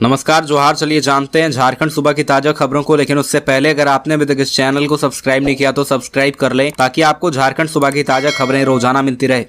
नमस्कार जोहार। चलिए जानते हैं झारखंड सुबह की ताजा खबरों को, लेकिन उससे पहले अगर आपने अभी तक इस चैनल को सब्सक्राइब नहीं किया तो सब्सक्राइब कर लें ताकि आपको झारखंड सुबह की ताजा खबरें रोजाना मिलती रहे।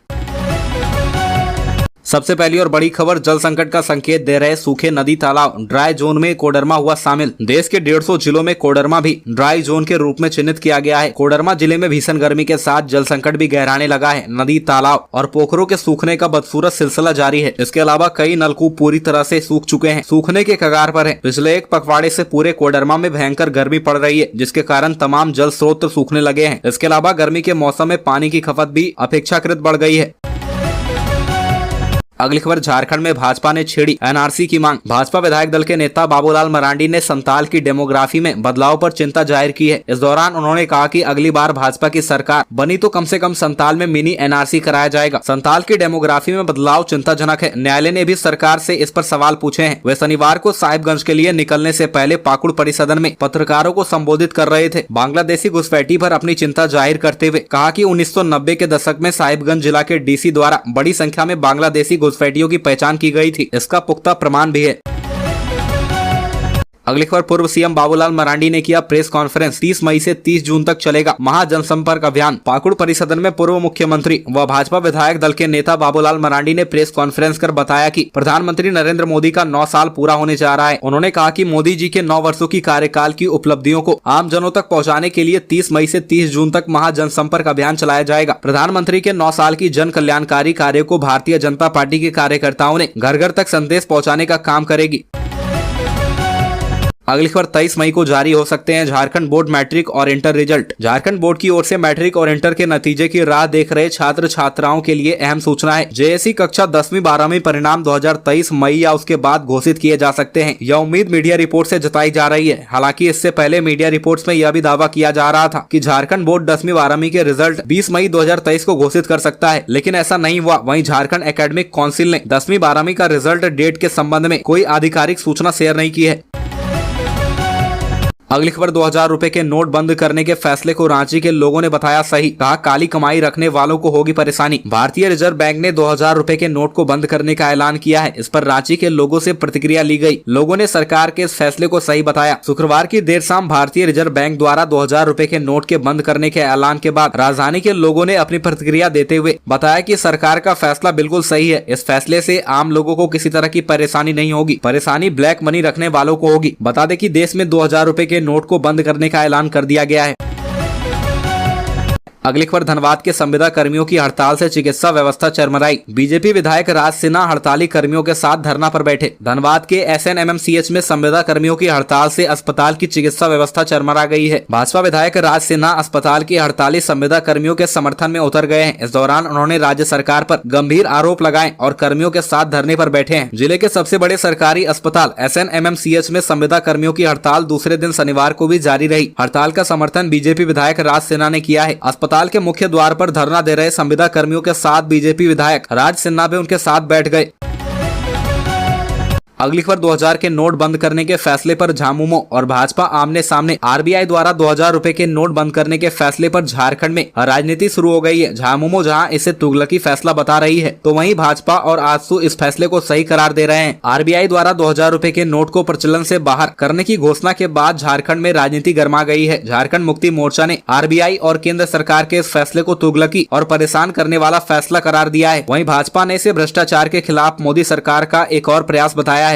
सबसे पहली और बड़ी खबर, जल संकट का संकेत दे रहे सूखे नदी तालाब, ड्राई जोन में कोडरमा हुआ शामिल। देश के 150 जिलों में कोडरमा भी ड्राई जोन के रूप में चिन्हित किया गया है। कोडरमा जिले में भीषण गर्मी के साथ जल संकट भी गहराने लगा है। नदी तालाब और पोखरों के सूखने का बदसूरत सिलसिला जारी है। इसके अलावा कई नलकूप पूरी तरह से सूख चुके हैं, सूखने के कगार पर है। पिछले एक पखवाड़े से पूरे कोडरमा में भयंकर गर्मी पड़ रही है, जिसके कारण तमाम जल स्रोत सूखने लगे हैं। इसके अलावा गर्मी के मौसम में पानी की खपत भी अपेक्षाकृत बढ़ गई है। अगली खबर, झारखंड में भाजपा ने छेड़ी एनआरसी की मांग। भाजपा विधायक दल के नेता बाबूलाल मरांडी ने संताल की डेमोग्राफी में बदलाव पर चिंता जाहिर की है। इस दौरान उन्होंने कहा कि अगली बार भाजपा की सरकार बनी तो कम से कम संताल में मिनी एनआरसी कराया जाएगा। संताल की डेमोग्राफी में बदलाव चिंताजनक है। न्यायालय ने भी सरकार से इस पर सवाल पूछे हैं। वे शनिवार को साहिबगंज के लिए निकलने से पहले पाकुड़ परिसदन में पत्रकारों को संबोधित कर रहे थे। बांग्लादेशी घुसपैठी पर अपनी चिंता जाहिर करते हुए कहा कि 1990 के दशक में साहिबगंज जिला के डीसी द्वारा बड़ी संख्या में बांग्लादेशी घुसपैठियों की पहचान की गई थी। इसका पुख्ता प्रमाण भी है। अगली खबर, पूर्व सीएम बाबूलाल मरांडी ने किया प्रेस कॉन्फ्रेंस। 30 मई से 30 जून तक चलेगा महाजनसंपर्क अभियान। पाकुड़ परिसदन में पूर्व मुख्यमंत्री व भाजपा विधायक दल के नेता बाबूलाल मरांडी ने प्रेस कॉन्फ्रेंस कर बताया कि प्रधानमंत्री नरेंद्र मोदी का 9 साल पूरा होने जा रहा है। उन्होंने कहा कि मोदी जी के 9 वर्षों की कार्यकाल की उपलब्धियों को आम जनों तक पहुँचाने के लिए 30 मई से 30 जून तक महाजनसंपर्क अभियान चलाया जाएगा। प्रधानमंत्री के 9 साल की जन कल्याणकारी कार्य को भारतीय जनता पार्टी के कार्यकर्ताओं ने घर घर तक संदेश पहुँचाने का काम करेगी। अगली खबर, 23 मई को जारी हो सकते हैं झारखंड बोर्ड मैट्रिक और इंटर रिजल्ट। झारखंड बोर्ड की ओर से मैट्रिक और इंटर के नतीजे की राह देख रहे छात्र छात्राओं के लिए अहम सूचना है। जेएससी कक्षा 10वीं 12वीं परिणाम 2023 मई या उसके बाद घोषित किए जा सकते हैं। यह उम्मीद मीडिया रिपोर्ट से जताई जा रही है। हालांकि इससे पहले मीडिया रिपोर्ट्स में यह भी दावा किया जा रहा था कि झारखंड बोर्ड 10वीं 12वीं के रिजल्ट 20 मई 2023 को घोषित कर सकता है, लेकिन ऐसा नहीं हुआ। वहीं झारखंड एकेडमिक काउंसिल ने 10वीं 12वीं का रिजल्ट डेट के संबंध में कोई आधिकारिक सूचना शेयर नहीं की है। अगली खबर, 2000 रुपए के नोट बंद करने के फैसले को रांची के लोगों ने बताया सही। कहा काली कमाई रखने वालों को होगी परेशानी। भारतीय रिजर्व बैंक ने 2000 रुपए के नोट को बंद करने का ऐलान किया है। इस पर रांची के लोगों से प्रतिक्रिया ली गई। लोगों ने सरकार के इस फैसले को सही बताया। शुक्रवार की देर शाम भारतीय रिजर्व बैंक द्वारा 2000 रुपए के नोट के बंद करने के ऐलान के बाद राजधानी के लोगों ने अपनी प्रतिक्रिया देते हुए बताया कि सरकार का फैसला बिल्कुल सही है। इस फैसले से आम लोगों को किसी तरह की परेशानी नहीं होगी। परेशानी ब्लैक मनी रखने वालों को होगी। बता दें कि देश में 2000 रुपए के नोट को बंद करने का ऐलान कर दिया गया है। अगली खबर, धनबाद के संविदा कर्मियों की हड़ताल से चिकित्सा व्यवस्था चरमराई। बीजेपी विधायक राज सिन्हा हड़ताली कर्मियों के साथ धरना पर बैठे। धनबाद के एसएनएमएमसीएच में संविदा कर्मियों की हड़ताल से अस्पताल की चिकित्सा व्यवस्था चरमरा गई है। भाजपा विधायक राज सिन्हा अस्पताल की हड़ताली संविदा कर्मियों के समर्थन में उतर गए हैं। इस दौरान उन्होंने राज्य सरकार पर गंभीर आरोप लगाए और कर्मियों के साथ धरने पर बैठे हैं। जिले के सबसे बड़े सरकारी अस्पताल एसएनएमएमसीएच में संविदा कर्मियों की हड़ताल दूसरे दिन शनिवार को भी जारी रही। हड़ताल का समर्थन बीजेपी विधायक राज सिन्हा ने किया है। अस्पताल के मुख्य द्वार पर धरना दे रहे संविदा कर्मियों के साथ बीजेपी विधायक राज सिन्हा भी उनके साथ बैठ गए। अगली खबर, 2000 के नोट बंद करने के फैसले पर झामुमो और भाजपा आमने सामने। आरबीआई द्वारा 2000 रुपए के नोट बंद करने के फैसले पर झारखंड में राजनीति शुरू हो गई है। झामुमो जहां इसे तुगलकी फैसला बता रही है, तो वहीं भाजपा और आजसू इस फैसले को सही करार दे रहे हैं। आरबीआई द्वारा 2000 रुपए के नोट को प्रचलन से बाहर करने की घोषणा के बाद झारखंड में राजनीति गर्मा गई है। झारखंड मुक्ति मोर्चा ने आरबीआई और केंद्र सरकार के इस फैसले को तुगलकी और परेशान करने वाला फैसला करार दिया है। वहीं भाजपा ने इसे भ्रष्टाचार के खिलाफ मोदी सरकार का एक और प्रयास बताया है।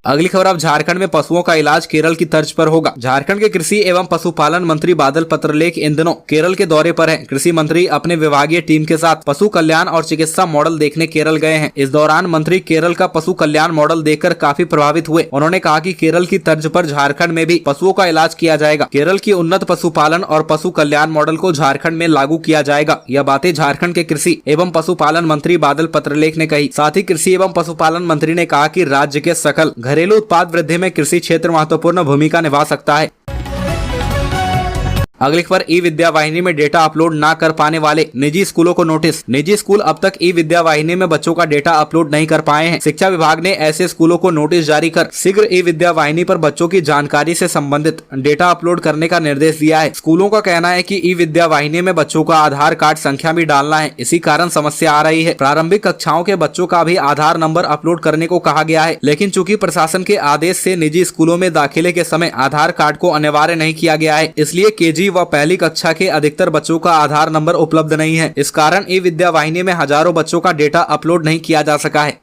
अगली खबर, अब झारखंड में पशुओं का इलाज केरल की तर्ज पर होगा। झारखंड के कृषि एवं पशुपालन मंत्री बादल पत्रलेख इन दिनों केरल के दौरे पर हैं। कृषि मंत्री अपने विभागीय टीम के साथ पशु कल्याण और चिकित्सा मॉडल देखने केरल गए हैं। इस दौरान मंत्री केरल का पशु कल्याण मॉडल देखकर काफी प्रभावित हुए। उन्होंने कहा कि केरल की तर्ज पर झारखंड में भी पशुओं का इलाज किया जाएगा। केरल की उन्नत पशुपालन और पशु कल्याण मॉडल को झारखंड में लागू किया जाएगा। यह बातें झारखंड के कृषि एवं पशुपालन मंत्री बादल पत्रलेख ने कही। साथ ही कृषि एवं पशुपालन मंत्री ने कहा कि राज्य के सकल घरेलू उत्पाद वृद्धि में कृषि क्षेत्र महत्वपूर्ण भूमिका निभा सकता है। अगली खबर, ई विद्या वाहिनी में डेटा अपलोड न कर पाने वाले निजी स्कूलों को नोटिस। निजी स्कूल अब तक ई विद्या वाहिनी में बच्चों का डेटा अपलोड नहीं कर पाए हैं। शिक्षा विभाग ने ऐसे स्कूलों को नोटिस जारी कर शीघ्र ई विद्या वाहिनी पर बच्चों की जानकारी से संबंधित डेटा अपलोड करने का निर्देश दिया है। स्कूलों का कहना है कि ई विद्या वाहिनी में बच्चों का आधार कार्ड संख्या भी डालना है, इसी कारण समस्या आ रही है। प्रारंभिक कक्षाओं के बच्चों का भी आधार नंबर अपलोड करने को कहा गया है, लेकिन चूंकि प्रशासन के आदेश से निजी स्कूलों में दाखिले के समय आधार कार्ड को अनिवार्य नहीं किया गया है, इसलिए केजी व पहली कक्षा के अधिकतर बच्चों का आधार नंबर उपलब्ध नहीं है। इस कारण ई विद्या वाहिनी में हजारों बच्चों का डेटा अपलोड नहीं किया जा सका है।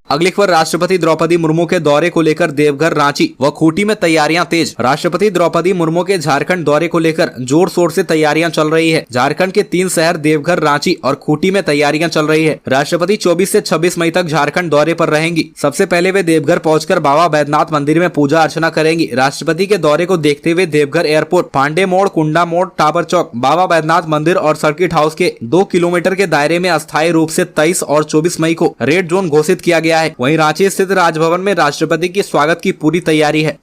अगली खबर, राष्ट्रपति द्रौपदी मुर्मू के दौरे को लेकर देवघर, रांची व खूंटी में तैयारियां तेज। राष्ट्रपति द्रौपदी मुर्मू के झारखंड दौरे को लेकर जोर शोर से तैयारियां चल रही है। झारखंड के 3 शहर देवघर, रांची और खूंटी में तैयारियां चल रही है। राष्ट्रपति 24 से 26 मई तक झारखंड दौरे पर रहेंगी। सबसे पहले वे देवघर पहुंचकर बाबा बैद्यनाथ मंदिर में पूजा अर्चना करेंगी। राष्ट्रपति के दौरे को देखते हुए देवघर एयरपोर्ट, पांडे मोड़, कुंडा मोड़, टावर चौक, बाबा बैद्यनाथ मंदिर और सर्किट हाउस के 2 किलोमीटर के दायरे में अस्थायी रूप से 23 और 24 मई को रेड जोन घोषित किया गया है। वहीं रांची स्थित राजभवन में राष्ट्रपति के स्वागत की पूरी तैयारी है।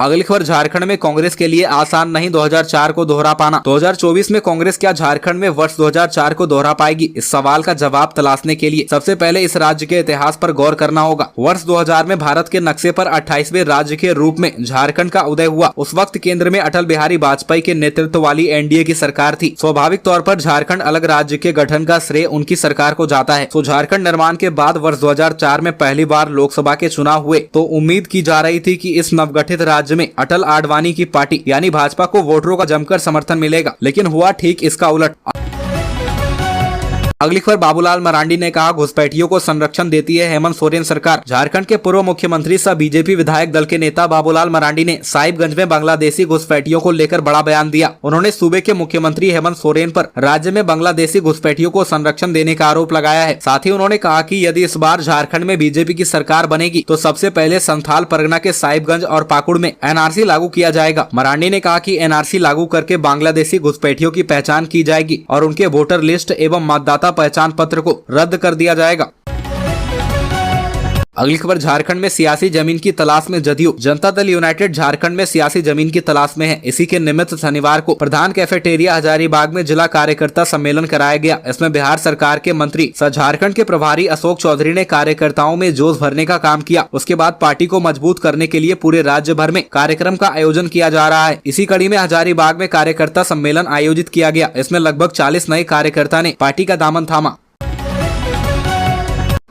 अगली खबर, झारखंड में कांग्रेस के लिए आसान नहीं 2004 को दोहरा पाना। 2024 में कांग्रेस क्या झारखंड में वर्ष 2004 को दोहरा पाएगी? इस सवाल का जवाब तलाशने के लिए सबसे पहले इस राज्य के इतिहास पर गौर करना होगा। वर्ष 2000 में भारत के नक्शे पर 28वें राज्य के रूप में झारखंड का उदय हुआ। उस वक्त केंद्र में अटल बिहारी वाजपेयी के नेतृत्व वाली एनडीए की सरकार थी। स्वाभाविक तौर पर झारखंड अलग राज्य के गठन का श्रेय उनकी सरकार को जाता है। तो झारखंड निर्माण के बाद वर्ष 2004 में पहली बार लोकसभा के चुनाव हुए तो उम्मीद की जा रही थी कि इस नवगठित राज्य में अटल आडवाणी की पार्टी यानी भाजपा को वोटरों का जमकर समर्थन मिलेगा, लेकिन हुआ ठीक इसका उलट। अगली खबर, बाबूलाल मरांडी ने कहा घुसपैठियों को संरक्षण देती है हेमंत सोरेन सरकार। झारखंड के पूर्व मुख्यमंत्री सह बीजेपी विधायक दल के नेता बाबूलाल मरांडी ने साहिबगंज में बांग्लादेशी घुसपैठियों को लेकर बड़ा बयान दिया। उन्होंने सूबे के मुख्यमंत्री हेमंत सोरेन पर राज्य में बांग्लादेशी घुसपैठियों को संरक्षण देने का आरोप लगाया है। साथ ही उन्होंने कहा कि यदि इस बार झारखंड में बीजेपी की सरकार बनेगी तो सबसे पहले संथाल परगना के साहिबगंज और पाकुड़ में एनआरसी लागू किया जाएगा। मरांडी ने कहा कि एनआरसी लागू करके बांग्लादेशी घुसपैठियों की पहचान की जाएगी और उनके वोटर लिस्ट एवं मतदाता पहचान पत्र को रद्द कर दिया जाएगा। अगली खबर, झारखंड में सियासी जमीन की तलाश में जदयू। जनता दल यूनाइटेड झारखंड में सियासी जमीन की तलाश में है। इसी के निमित्त शनिवार को प्रधान कैफेटेरिया हजारीबाग में जिला कार्यकर्ता सम्मेलन कराया गया। इसमें बिहार सरकार के मंत्री सह झारखंड के प्रभारी अशोक चौधरी ने कार्यकर्ताओं में जोश भरने का काम किया। उसके बाद पार्टी को मजबूत करने के लिए पूरे राज्य भर में कार्यक्रम का आयोजन किया जा रहा है। इसी कड़ी में हजारीबाग में कार्यकर्ता सम्मेलन आयोजित किया गया। इसमें लगभग 40 नए कार्यकर्ता ने पार्टी का दामन थामा।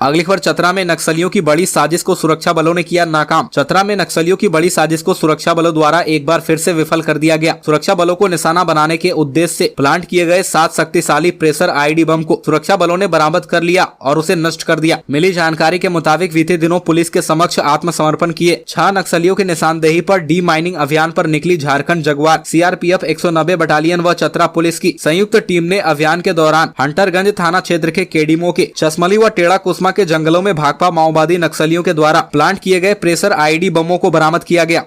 अगली खबर, चतरा में नक्सलियों की बड़ी साजिश को सुरक्षा बलों ने किया नाकाम। चतरा में नक्सलियों की बड़ी साजिश को सुरक्षा बलों द्वारा एक बार फिर से विफल कर दिया गया। सुरक्षा बलों को निशाना बनाने के उद्देश्य से प्लांट किए गए 7 शक्तिशाली प्रेशर आईडी बम को सुरक्षा बलों ने बरामद कर लिया और उसे नष्ट कर दिया। मिली जानकारी के मुताबिक बीते दिनों पुलिस के समक्ष आत्मसमर्पण किए 6 नक्सलियों की निशानदेही पर डी माइनिंग अभियान पर निकली झारखंड जगुआर, सीआरपीएफ 190 बटालियन व चतरा पुलिस की संयुक्त टीम ने अभियान के दौरान हंटरगंज थाना क्षेत्र के केडीमो के चश्मली व टेढ़ा कुसमा के जंगलों में भाकपा माओवादी नक्सलियों के द्वारा प्लांट किए गए प्रेशर आईडी बमों को बरामद किया गया।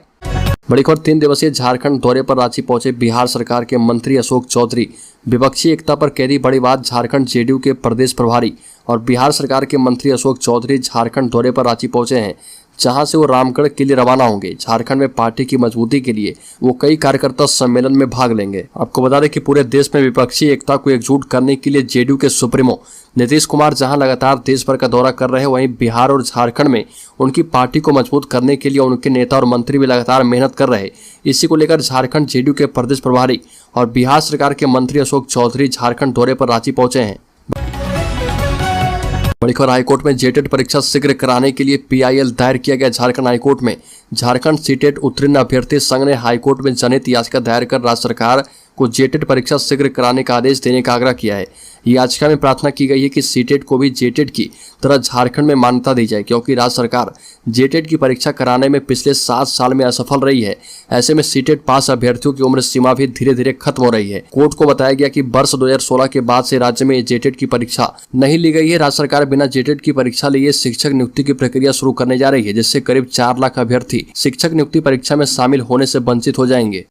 बड़ी खबर, 3 दिवसीय झारखंड दौरे पर रांची पहुंचे बिहार सरकार के मंत्री अशोक चौधरी। विपक्षी एकता पर कह दी बड़ी बात। झारखंड जेडीयू के प्रदेश प्रभारी और बिहार सरकार के मंत्री अशोक चौधरी झारखंड दौरे पर रांची पहुंचे हैं, जहां से वो रामगढ़ के लिए रवाना होंगे। झारखंड में पार्टी की मजबूती के लिए वो कई कार्यकर्ता सम्मेलन में भाग लेंगे। आपको बता दें कि पूरे देश में विपक्षी एकता को एकजुट करने के लिए जेडीयू के सुप्रीमो नीतीश कुमार जहां लगातार देश भर का दौरा कर रहे हैं, वहीं बिहार और झारखंड में उनकी पार्टी को मजबूत करने के लिए उनके नेता और मंत्री भी लगातार मेहनत कर रहे। इसी को लेकर झारखंड जेडीयू के प्रदेश प्रभारी और बिहार सरकार के मंत्री अशोक चौधरी झारखंड दौरे पर रांची पहुंचे हैं। बड़ी खबर, हाईकोर्ट में जेटेट परीक्षा शीघ्र कराने के लिए पीआईएल दायर किया गया। झारखंड हाईकोर्ट में झारखंड सीटेट उत्तीर्ण अभ्यर्थी संघ ने हाईकोर्ट में जनहित याचिका दायर कर राज्य सरकार को जेटेट परीक्षा शीघ्र कराने का आदेश देने का आग्रह किया है। याचिका में प्रार्थना की गई है कि सीटेट को भी जेटेट की तरह झारखंड में मान्यता दी जाए, क्योंकि राज्य सरकार जेटेट की परीक्षा कराने में पिछले 7 साल में असफल रही है। ऐसे में सीटेट पास अभ्यर्थियों की उम्र सीमा भी धीरे धीरे खत्म हो रही है। कोर्ट को बताया गया कि वर्ष 2016 के बाद से राज्य में जेटेट की परीक्षा नहीं ली गई है। राज्य सरकार बिना जेटेट की परीक्षा लिए शिक्षक नियुक्ति की प्रक्रिया शुरू करने जा रही है, जिससे करीब 4 लाख अभ्यर्थी शिक्षक नियुक्ति परीक्षा में शामिल होने से वंचित हो जाएंगे।